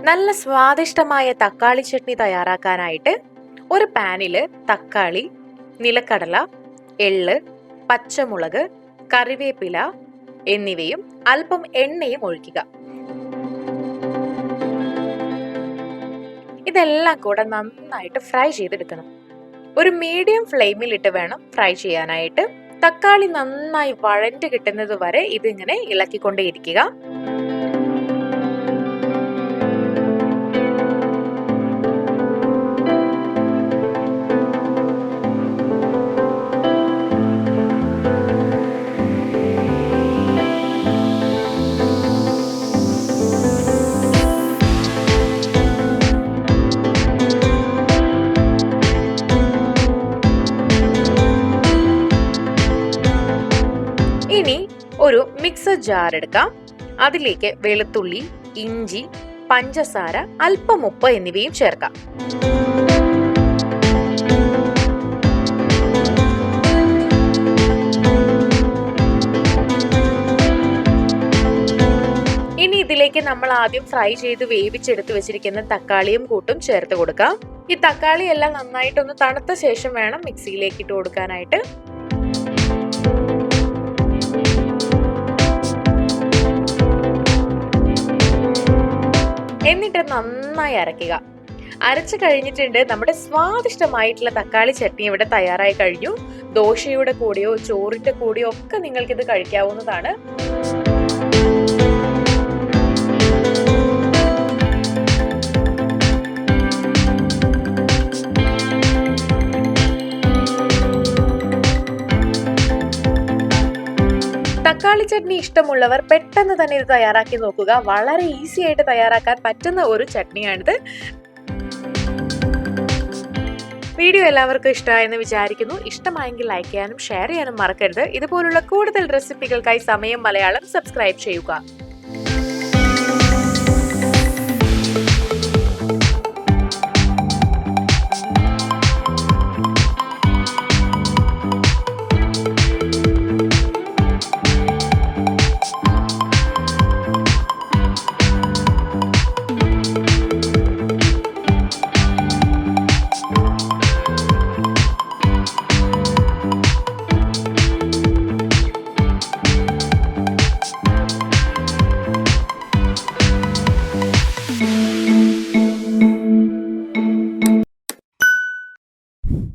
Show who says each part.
Speaker 1: നല്ല സ്വാദിഷ്ടമായ തക്കാളി ചട്നി തയ്യാറാക്കാനായിട്ട് ഒരു പാനിൽ തക്കാളി, നിലക്കടല, എള്ള്, പച്ചമുളക്, കറിവേപ്പില എന്നിവയും അല്പം എണ്ണയും ഒഴിക്കുക. ഇതെല്ലാം കൂടെ നന്നായിട്ട് ഫ്രൈ ചെയ്തെടുക്കണം. ഒരു മീഡിയം ഫ്ലെയിമിലിട്ട് വേണം ഫ്രൈ ചെയ്യാനായിട്ട്. തക്കാളി നന്നായി വഴണ്ട് കിട്ടുന്നത് വരെ ഇതിങ്ങനെ ഇളക്കിക്കൊണ്ടേയിരിക്കുക. ഇനി ഒരു മിക്സർ ജാർ എടുക്കാം. അതിലേക്ക് വെളുത്തുള്ളി, ഇഞ്ചി, പഞ്ചസാര, അല്പം ഉപ്പ് എന്നിവയും ചേർക്കാം. ഇനി ഇതിലേക്ക് നമ്മൾ ആദ്യം ഫ്രൈ ചെയ്ത് വേവിച്ചെടുത്ത് വെച്ചിരിക്കുന്ന തക്കാളിയും കൂട്ടും ചേർത്ത് കൊടുക്കാം. ഈ തക്കാളി എല്ലാം നന്നായിട്ടൊന്ന് തണുത്ത ശേഷം വേണം മിക്സിയിലേക്ക് ഇട്ട് കൊടുക്കാനായിട്ട്. എന്നിട്ട് നന്നായി അരയ്ക്കുക. അരച്ചു കഴിഞ്ഞിട്ടുണ്ട്. നമ്മുടെ സ്വാദിഷ്ടമായിട്ടുള്ള തക്കാളി ചട്നി ഇവിടെ തയ്യാറായി കഴിഞ്ഞു. ദോശയുടെ കൂടെയോ ചോറിന്റെ കൂടെയോ ഒക്കെ നിങ്ങൾക്കിത് കഴിക്കാവുന്നതാണ്. തക്കാളി ചട്നി ഇഷ്ടമുള്ളവർ പെട്ടെന്ന് തന്നെ ഇത് തയ്യാറാക്കി നോക്കുക. വളരെ ഈസി ആയിട്ട് തയ്യാറാക്കാൻ പറ്റുന്ന ഒരു ചട്നിയാണിത്. വീഡിയോ എല്ലാവർക്കും ഇഷ്ടമായെന്ന് വിചാരിക്കുന്നു. ഇഷ്ടമായെങ്കിൽ ലൈക്ക് ചെയ്യാനും ഷെയർ ചെയ്യാനും മറക്കരുത്. ഇതുപോലുള്ള കൂടുതൽ റെസിപ്പികൾക്കായി സമയം മലയാളം സബ്സ്ക്രൈബ് ചെയ്യുക.